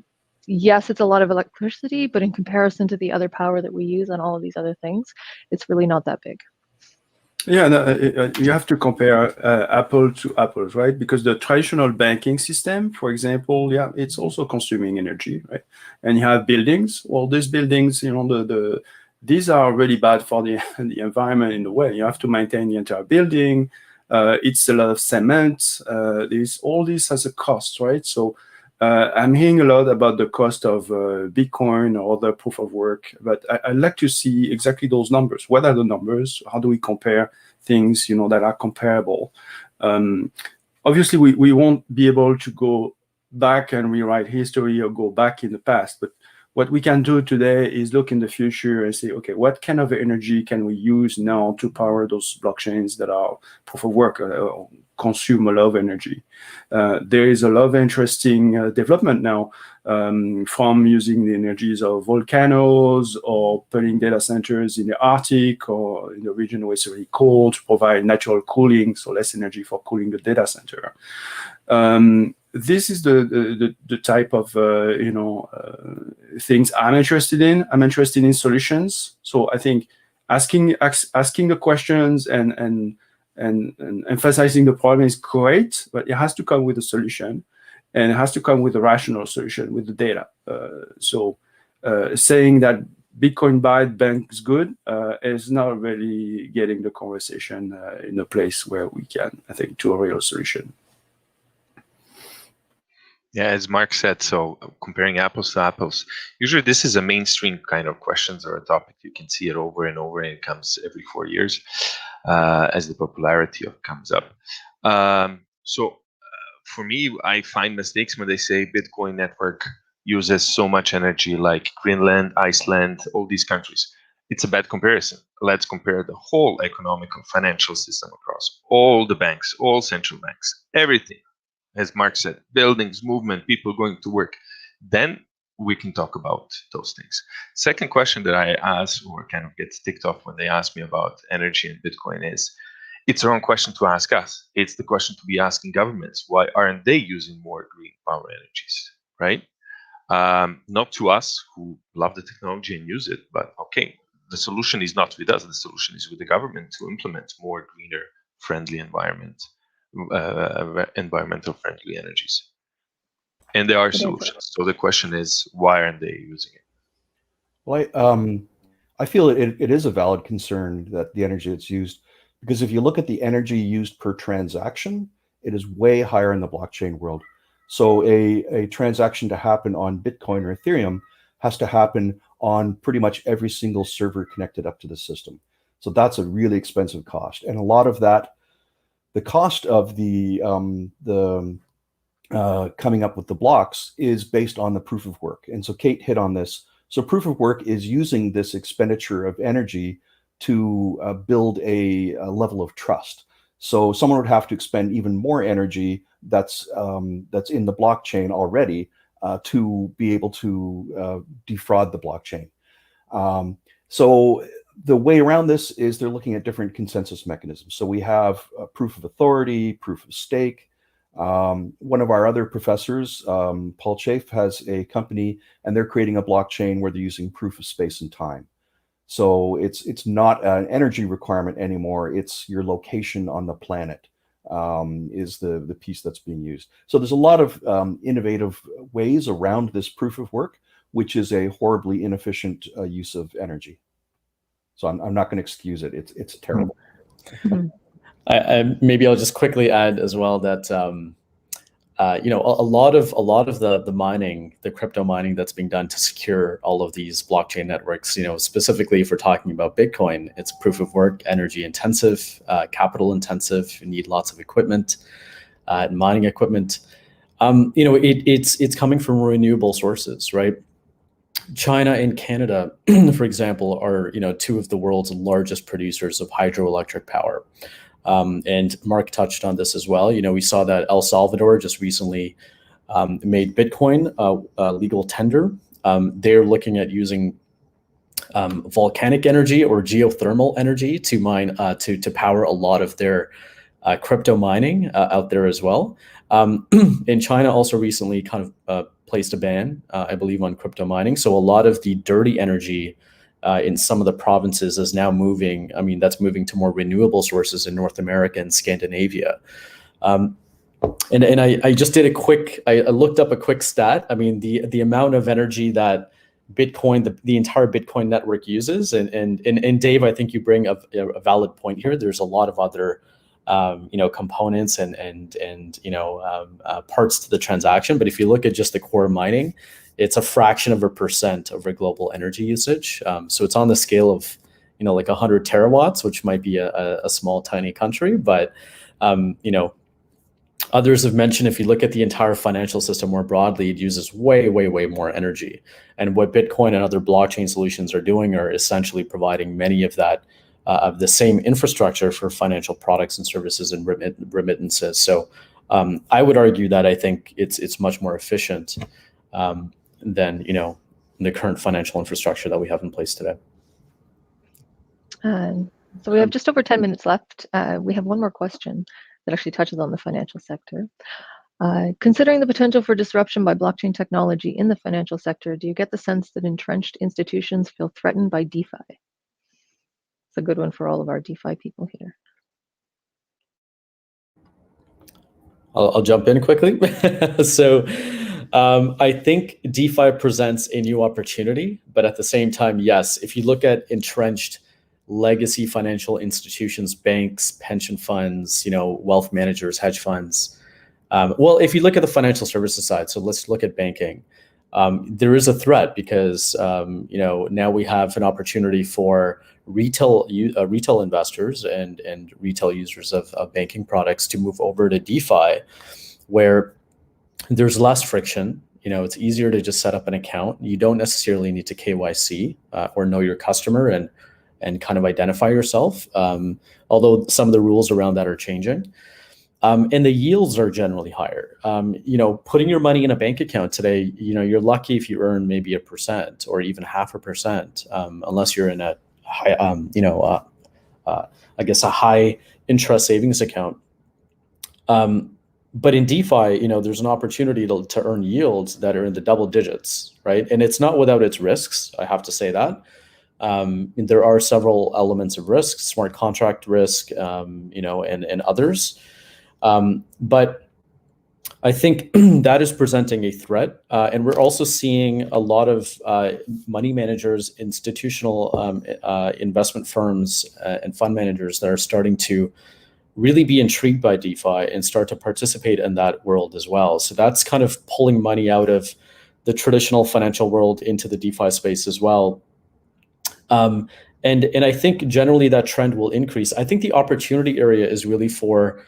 yes, it's a lot of electricity, but in comparison to the other power that we use on all of these other things, it's really not that big. Yeah, no, you have to compare apple to apples, right? Because the traditional banking system, for example, yeah, it's also consuming energy, right? And you have buildings. Well, these buildings, these are really bad for the environment in a way. You have to maintain the entire building. It's a lot of cement. All this has a cost, right? So I'm hearing a lot about the cost of Bitcoin or other proof of work, but I'd like to see exactly those numbers. What are the numbers? How do we compare things, that are comparable? Obviously, we won't be able to go back and rewrite history or go back in the past, but what we can do today is look in the future and say, okay, what kind of energy can we use now to power those blockchains that are proof of work, consume a lot of energy? There is a lot of interesting development now from using the energies of volcanoes or putting data centers in the Arctic or in the region where it's really cold to provide natural cooling, so less energy for cooling the data center. This is the type of things I'm interested in. I'm interested in solutions. So I think asking the questions and emphasizing the problem is great, but it has to come with a solution, and it has to come with a rational solution with the data. So saying that Bitcoin bad, bank is good is not really getting the conversation in a place where we can, I think, to a real solution. Yeah, as Mark said, so comparing apples to apples, usually this is a mainstream kind of questions or a topic. You can see it over and over, and it comes every 4 years as the popularity of comes up. So for me, I find mistakes when they say Bitcoin network uses so much energy, like Greenland, Iceland, all these countries. It's a bad comparison. Let's compare the whole economical financial system across all the banks, all central banks, everything. As Mark said, buildings, movement, people going to work. Then we can talk about those things. Second question that I ask, or kind of gets ticked off when they ask me about energy and Bitcoin, is it's the wrong question to ask us. It's the question to be asking governments. Why aren't they using more green power energies, right? Not to us who love the technology and use it, but okay, the solution is not with us. The solution is with the government to implement more greener, friendly environmental friendly energies. And there are solutions. So the question is, why aren't they using it? Well, I feel it is a valid concern that the energy that's used, because if you look at the energy used per transaction, it is way higher in the blockchain world. So a transaction to happen on Bitcoin or Ethereum has to happen on pretty much every single server connected up to the system. So that's a really expensive cost. And a lot of that, the cost of the coming up with the blocks is based on the proof of work. And so Ceit hit on this. So proof of work is using this expenditure of energy to build a level of trust. So someone would have to expend even more energy that's in the blockchain already to be able to defraud the blockchain. So the way around this is they're looking at different consensus mechanisms. So we have proof of authority, proof of stake. One of our other professors, Paul Chafe, has a company, and they're creating a blockchain where they're using proof of space and time. So it's not an energy requirement anymore. It's your location on the planet is the piece that's being used. So there's a lot of innovative ways around this proof of work, which is a horribly inefficient use of energy. So I'm not going to excuse it. It's terrible. Maybe I'll just quickly add as well that a lot of the mining, the crypto mining that's being done to secure all of these blockchain networks, specifically if we're talking about Bitcoin, it's proof of work, energy intensive, capital intensive. You need lots of equipment, mining equipment. It's coming from renewable sources, right? China and Canada, for example, are two of the world's largest producers of hydroelectric power. And Mark touched on this as well. We saw that El Salvador just recently made Bitcoin legal tender. They're looking at using volcanic energy or geothermal energy to mine to power a lot of their crypto mining out there as well. And China also recently kind of placed a ban, I believe, on crypto mining. So a lot of the dirty energy in some of the provinces is now moving. That's moving to more renewable sources in North America and Scandinavia. And I just did I looked up a quick stat. The amount of energy that Bitcoin, the entire Bitcoin network uses, and Dave, I think you bring a valid point here. There's a lot of other components and parts to the transaction. But if you look at just the core mining, it's a fraction of a % of our global energy usage. So it's on the scale of, like 100 terawatts, which might be a small, tiny country. But, others have mentioned if you look at the entire financial system more broadly, it uses way, way, way more energy. And what Bitcoin and other blockchain solutions are doing are essentially providing many of that, of the same infrastructure for financial products and services and remittances. So I would argue that I think it's much more efficient than the current financial infrastructure that we have in place today. So we have just over 10 minutes left. We have one more question that actually touches on the financial sector. Considering the potential for disruption by blockchain technology in the financial sector, do you get the sense that entrenched institutions feel threatened by DeFi? It's a good one for all of our DeFi people here. I'll jump in quickly. So I think DeFi presents a new opportunity, but at the same time, yes, if you look at entrenched legacy financial institutions, banks, pension funds, wealth managers, hedge funds. Well, if you look at the financial services side, so let's look at banking. There is a threat because now we have an opportunity for retail investors and retail users of banking products to move over to DeFi, where there's less friction. It's easier to just set up an account. You don't necessarily need to KYC or know your customer and kind of identify yourself, although some of the rules around that are changing. And the yields are generally higher. Putting your money in a bank account today, you're lucky if you earn maybe 1% or even 0.5%, unless you're in a high, I guess a high interest savings account. But in DeFi, there's an opportunity to earn yields that are in the double digits, right? And it's not without its risks. I have to say that. There are several elements of risk, smart contract risk, and others. But I think that is presenting a threat. And we're also seeing a lot of money managers, institutional investment firms, and fund managers that are starting to really be intrigued by DeFi and start to participate in that world as well. So that's kind of pulling money out of the traditional financial world into the DeFi space as well. And I think generally that trend will increase. I think the opportunity area is really for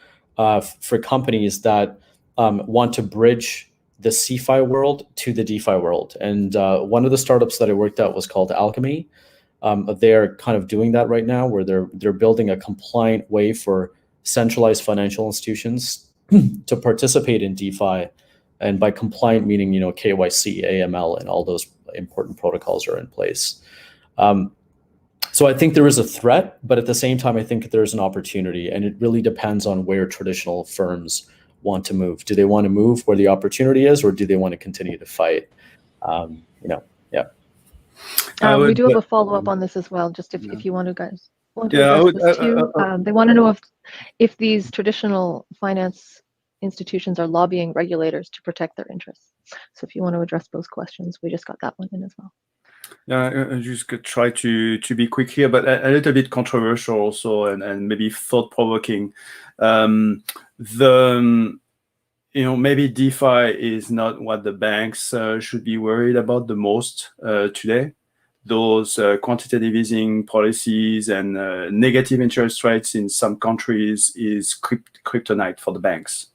companies that want to bridge the CeFi world to the DeFi world. And one of the startups that I worked at was called Alchemy. They're kind of doing that right now, where they're building a compliant way for centralized financial institutions to participate in DeFi. And by compliant, meaning, KYC, AML, and all those important protocols are in place. So I think there is a threat, but at the same time, I think there's an opportunity, and it really depends on where traditional firms want to move. Do they want to move where the opportunity is, or do they want to continue to fight? Yeah. We do have a follow-up on this as well, just if you want to guys want to Yeah, address this too. They want to know if these traditional finance institutions are lobbying regulators to protect their interests. So if you want to address both questions, we just got that one in as well. Yeah, I just could try to be quick here, but a little bit controversial also, and maybe thought-provoking. Maybe DeFi is not what the banks should be worried about the most today. Those quantitative easing policies and negative interest rates in some countries is kryptonite for the banks.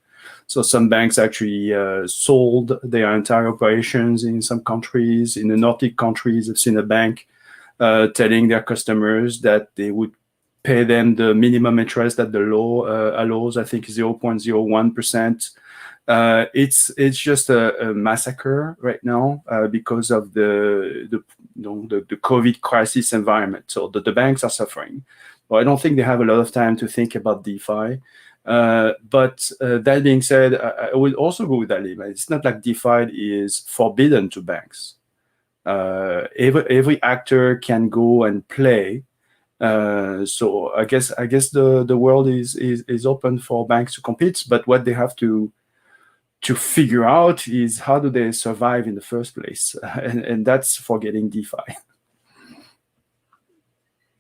So some banks actually sold their entire operations in some countries. In the Nordic countries, I've seen a bank telling their customers that they would pay them the minimum interest that the law allows, I think 0.01%. It's just a massacre right now because of the COVID crisis environment. So the banks are suffering. Well, I don't think they have a lot of time to think about DeFi. But that being said, I would also go with Ali. It's not like DeFi is forbidden to banks. Every actor can go and play. So I guess the world is open for banks to compete. But what they have to figure out is how do they survive in the first place, and that's forgetting DeFi.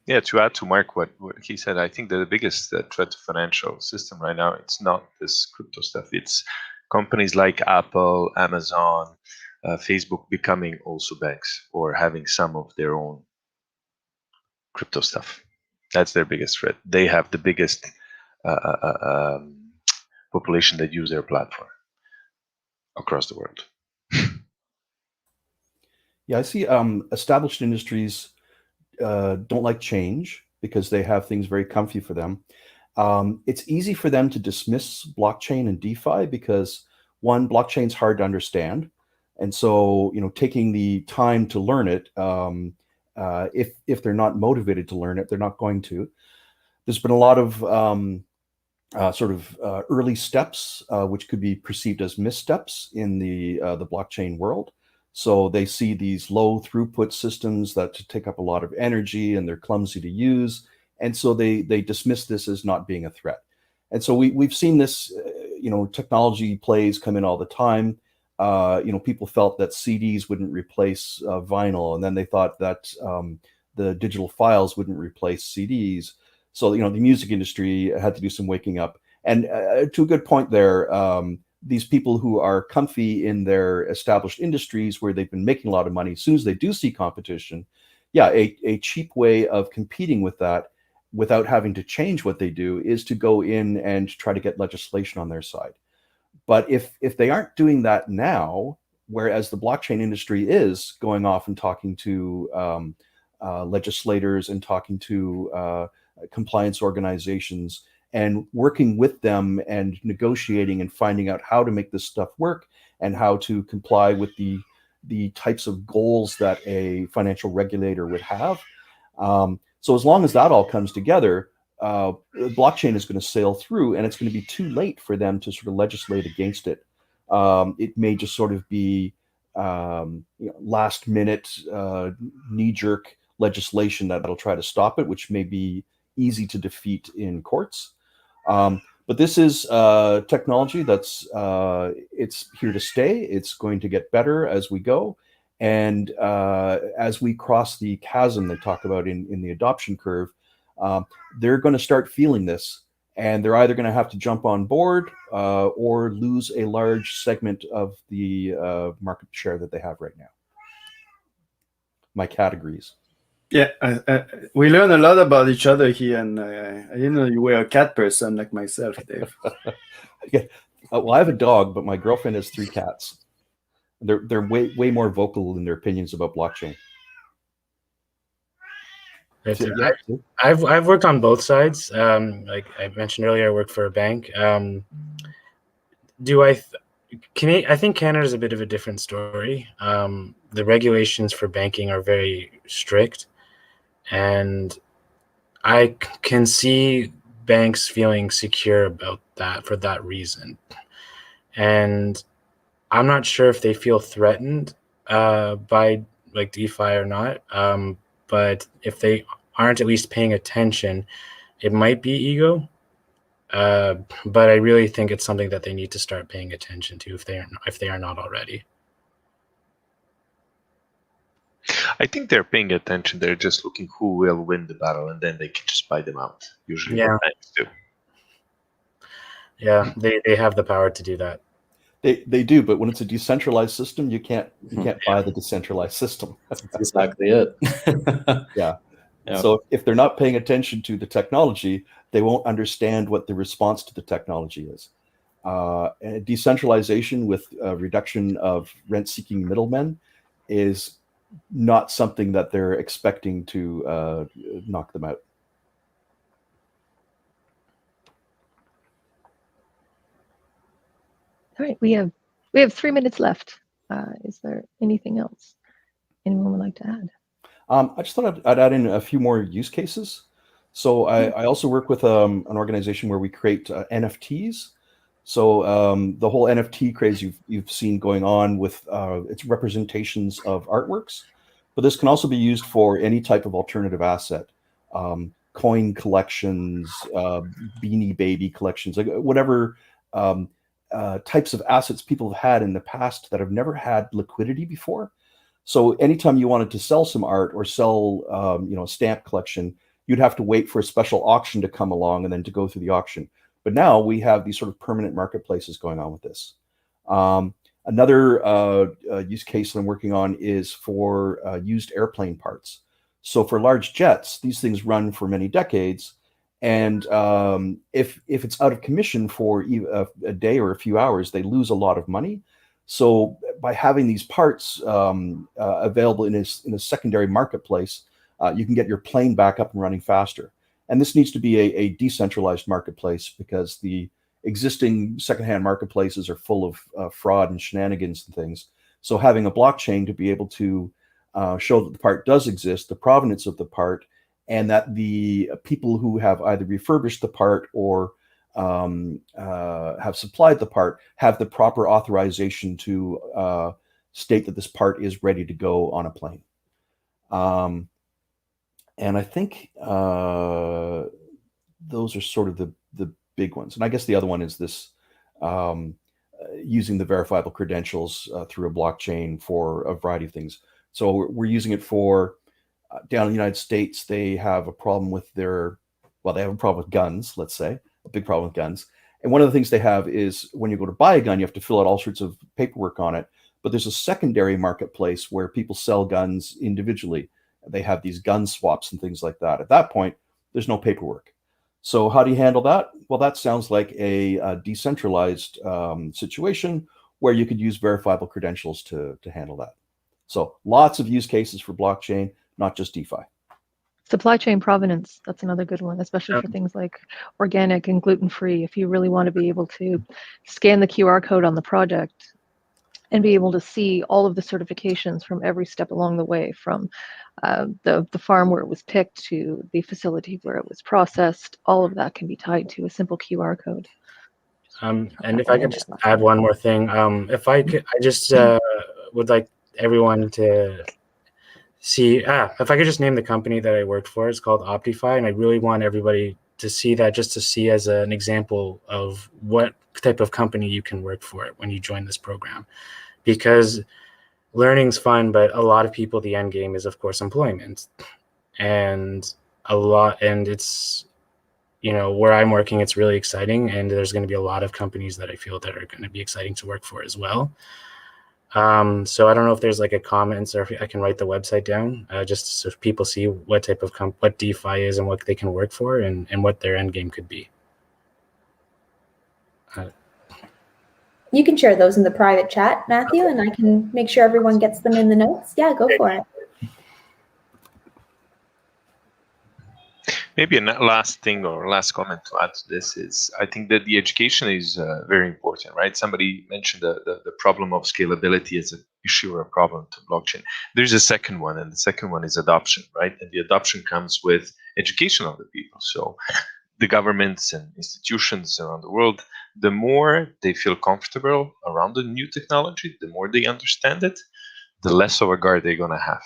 Yeah, to add to Mark what he said, I think that the biggest threat to financial system right now, it's not this crypto stuff. It's companies like Apple, Amazon, Facebook becoming also banks or having some of their own crypto stuff. That's their biggest threat. They have the biggest population that use their platform across the world. Yeah, I see established industries don't like change because they have things very comfy for them. It's easy for them to dismiss blockchain and DeFi because, one, blockchain's hard to understand. And so, taking the time to learn it, if they're not motivated to learn it, they're not going to. There's been a lot of early steps, which could be perceived as missteps in the blockchain world. So they see these low throughput systems that take up a lot of energy and they're clumsy to use. And so they dismiss this as not being a threat. And so we've seen this, technology plays come in all the time. People felt that CDs wouldn't replace vinyl, and then they thought that the digital files wouldn't replace CDs. So, the music industry had to do some waking up. And to a good point there, these people who are comfy in their established industries where they've been making a lot of money, as soon as they do see competition, a cheap way of competing with that without having to change what they do is to go in and try to get legislation on their side. But if they aren't doing that now, whereas the blockchain industry is going off and talking to legislators and talking to compliance organizations and working with them and negotiating and finding out how to make this stuff work and how to comply with the types of goals that a financial regulator would have. So as long as that all comes together, blockchain is going to sail through, and it's going to be too late for them to sort of legislate against it. It may just sort of be last minute knee-jerk legislation that'll try to stop it, which may be easy to defeat in courts. But this is technology that's it's here to stay. It's going to get better as we go. And as we cross the chasm they talk about in the adoption curve, they're going to start feeling this. And they're either going to have to jump on board or lose a large segment of the market share that they have right now. My categories. Yeah, we learn a lot about each other here, and I didn't know you were a cat person like myself, Dave. Yeah. Well, I have a dog, but my girlfriend has 3 cats. They're way more vocal in their opinions about blockchain. Yeah. I've worked on both sides. Like I mentioned earlier, I work for a bank. I think Canada is a bit of a different story. The regulations for banking are very strict, and I can see banks feeling secure about that for that reason. And I'm not sure if they feel threatened by like DeFi or not. But if they aren't at least paying attention, it might be ego. But I really think it's something that they need to start paying attention to if they are not already. I think they're paying attention. They're just looking who will win the battle, and then they can just buy them out. Usually, what banks do. Mm-hmm. Yeah, they have the power to do that. They do, but when it's a decentralized system, you can't buy the decentralized system. That's exactly it. Yeah. So if they're not paying attention to the technology, they won't understand what the response to the technology is. And decentralization with a reduction of rent-seeking middlemen is not something that they're expecting to knock them out. All right, we have 3 minutes left. Is there anything else anyone would like to add? I just thought I'd add in a few more use cases. So I also work with an organization where we create NFTs. So the whole NFT craze you've seen going on with its representations of artworks, but this can also be used for any type of alternative asset, coin collections, Beanie Baby collections, like whatever types of assets people have had in the past that have never had liquidity before. So anytime you wanted to sell some art or sell, a stamp collection, you'd have to wait for a special auction to come along and then to go through the auction. But now we have these sort of permanent marketplaces going on with this. Another use case that I'm working on is for used airplane parts. So for large jets, these things run for many decades. And if it's out of commission for a day or a few hours, they lose a lot of money. So by having these parts available in a secondary marketplace, you can get your plane back up and running faster. And this needs to be a decentralized marketplace because the existing secondhand marketplaces are full of fraud and shenanigans and things. So having a blockchain to be able to show that the part does exist, the provenance of the part, and that the people who have either refurbished the part or have supplied the part have the proper authorization to state that this part is ready to go on a plane. And I think those are sort of the big ones. And I guess the other one is this using the verifiable credentials through a blockchain for a variety of things. So we're using it for down in the United States, they have a problem with they have a problem with guns, let's say, a big problem with guns. And one of the things they have is when you go to buy a gun, you have to fill out all sorts of paperwork on it. But there's a secondary marketplace where people sell guns individually. They have these gun swaps and things like that. At that point, there's no paperwork. So how do you handle that? Well, that sounds like a decentralized situation where you could use verifiable credentials to handle that. So lots of use cases for blockchain, not just DeFi. Supply chain provenance, that's another good one, especially for things like organic and gluten-free. If you really want to be able to scan the QR code on the project and be able to see all of the certifications from every step along the way, from the farm where it was picked to the facility where it was processed, all of that can be tied to a simple QR code. And if I could just add one more thing, if I could, I just would like everyone to see, if I could just name the company that I worked for, it's called Optify, and I really want everybody to see that, just to see as an example of what type of company you can work for when you join this program. Because learning's fun, but a lot of people, the end game is, of course, employment. And it's, you know, where I'm working, it's really exciting, and there's going to be a lot of companies that I feel that are going to be exciting to work for as well. So I don't know if there's like a comment, or if I can write the website down, just so people see what type of what DeFi is and what they can work for, and what their end game could be. You can share those in the private chat, Matthew, and I can make sure everyone gets them in the notes. Yeah, go for it. Maybe a last thing or last comment to add to this is, I think that the education is very important, right? Somebody mentioned the problem of scalability as an issue or a problem to blockchain. There's a second one, and the second one is adoption, right? And the adoption comes with education of the people. So the governments and institutions around the world, the more they feel comfortable around the new technology, the more they understand it, the less of a guard they're going to have.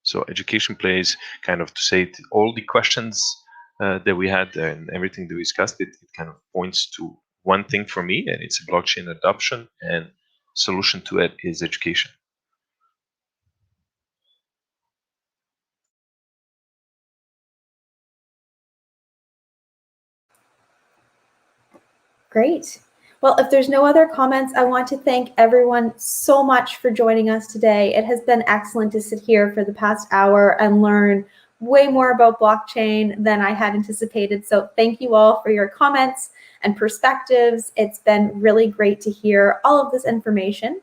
So education plays, kind of, to say all the questions that we had and everything that we discussed, it kind of points to one thing for me, and it's blockchain adoption, and solution to it is education. Great. Well, if there's no other comments, I want to thank everyone so much for joining us today. It has been excellent to sit here for the past hour and learn way more about blockchain than I had anticipated. So thank you all for your comments and perspectives. It's been really great to hear all of this information.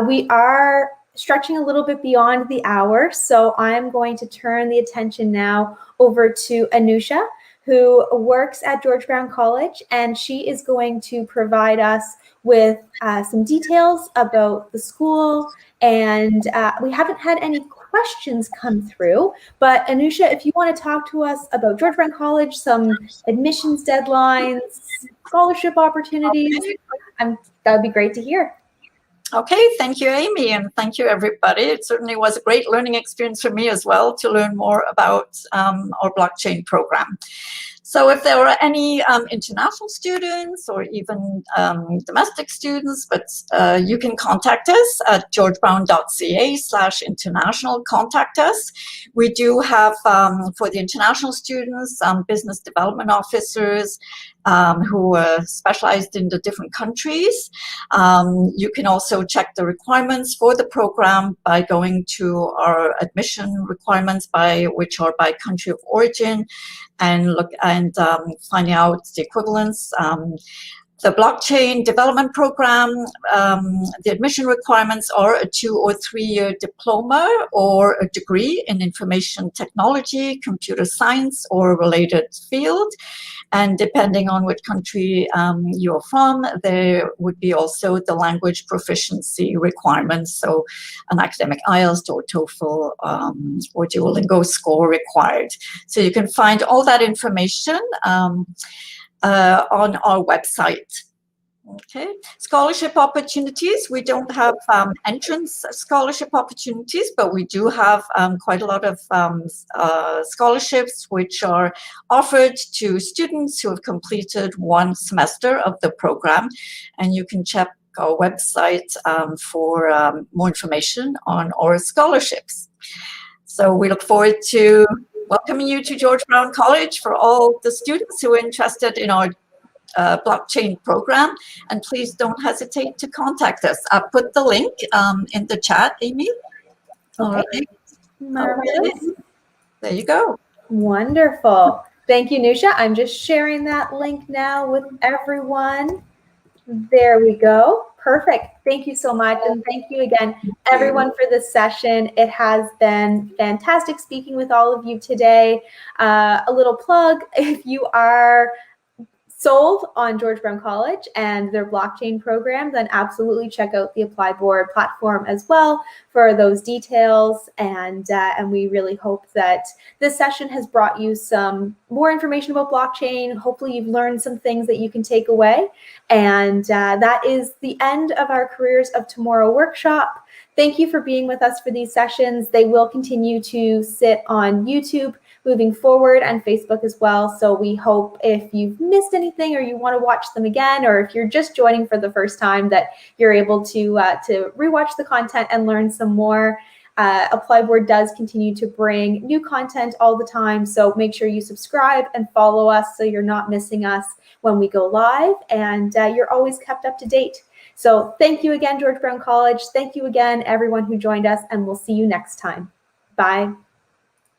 We are stretching a little bit beyond the hour, so I'm going to turn the attention now over to Anusha, who works at George Brown College, and she is going to provide us with some details about the school. And we haven't had any questions come through, but Anusha, if you want to talk to us about George Brown College, some admissions deadlines, scholarship opportunities, that would be great to hear. Okay, thank you, Amy, and thank you, everybody. It certainly was a great learning experience for me as well to learn more about our blockchain program. So if there are any international students or even domestic students, but you can contact us at georgebrown.ca/international, contact us. We do have, for the international students, business development officers who are specialized in the different countries. You can also check the requirements for the program by going to our admission requirements, which are by country of origin, and look and finding out the equivalence. The blockchain development program, the admission requirements are a 2- or 3-year diploma or a degree in information technology, computer science, or related field. And depending on which country you're from, there would be also the language proficiency requirements. So an academic IELTS or TOEFL or Duolingo score required. So you can find all that information on our website. Okay, scholarship opportunities. We don't have entrance scholarship opportunities, but we do have quite a lot of scholarships which are offered to students who have completed 1 semester of the program. And you can check our website for more information on our scholarships. So we look forward to welcoming you to George Brown College for all the students who are interested in our blockchain program, and please don't hesitate to contact us. I'll put the link in the chat, Amy. All right. Marvelous. There you go. Wonderful. Thank you, Nusha. I'm just sharing that link now with everyone. There we go. Perfect. Thank you so much. And thank you again, everyone, for this session. It has been fantastic speaking with all of you today. A little plug, if you are sold on George Brown College and their blockchain program, then absolutely check out the ApplyBoard platform as well for those details. And we really hope that this session has brought you some more information about blockchain. Hopefully you've learned some things that you can take away. And that is the end of our Careers of Tomorrow workshop. Thank you for being with us for these sessions. They will continue to sit on YouTube moving forward and Facebook as well. So we hope if you've missed anything or you want to watch them again, or if you're just joining for the first time, that you're able to rewatch the content and learn some more. ApplyBoard does continue to bring new content all the time. So make sure you subscribe and follow us so you're not missing us when we go live, and you're always kept up to date. So thank you again, George Brown College. Thank you again, everyone who joined us, and we'll see you next time. Bye.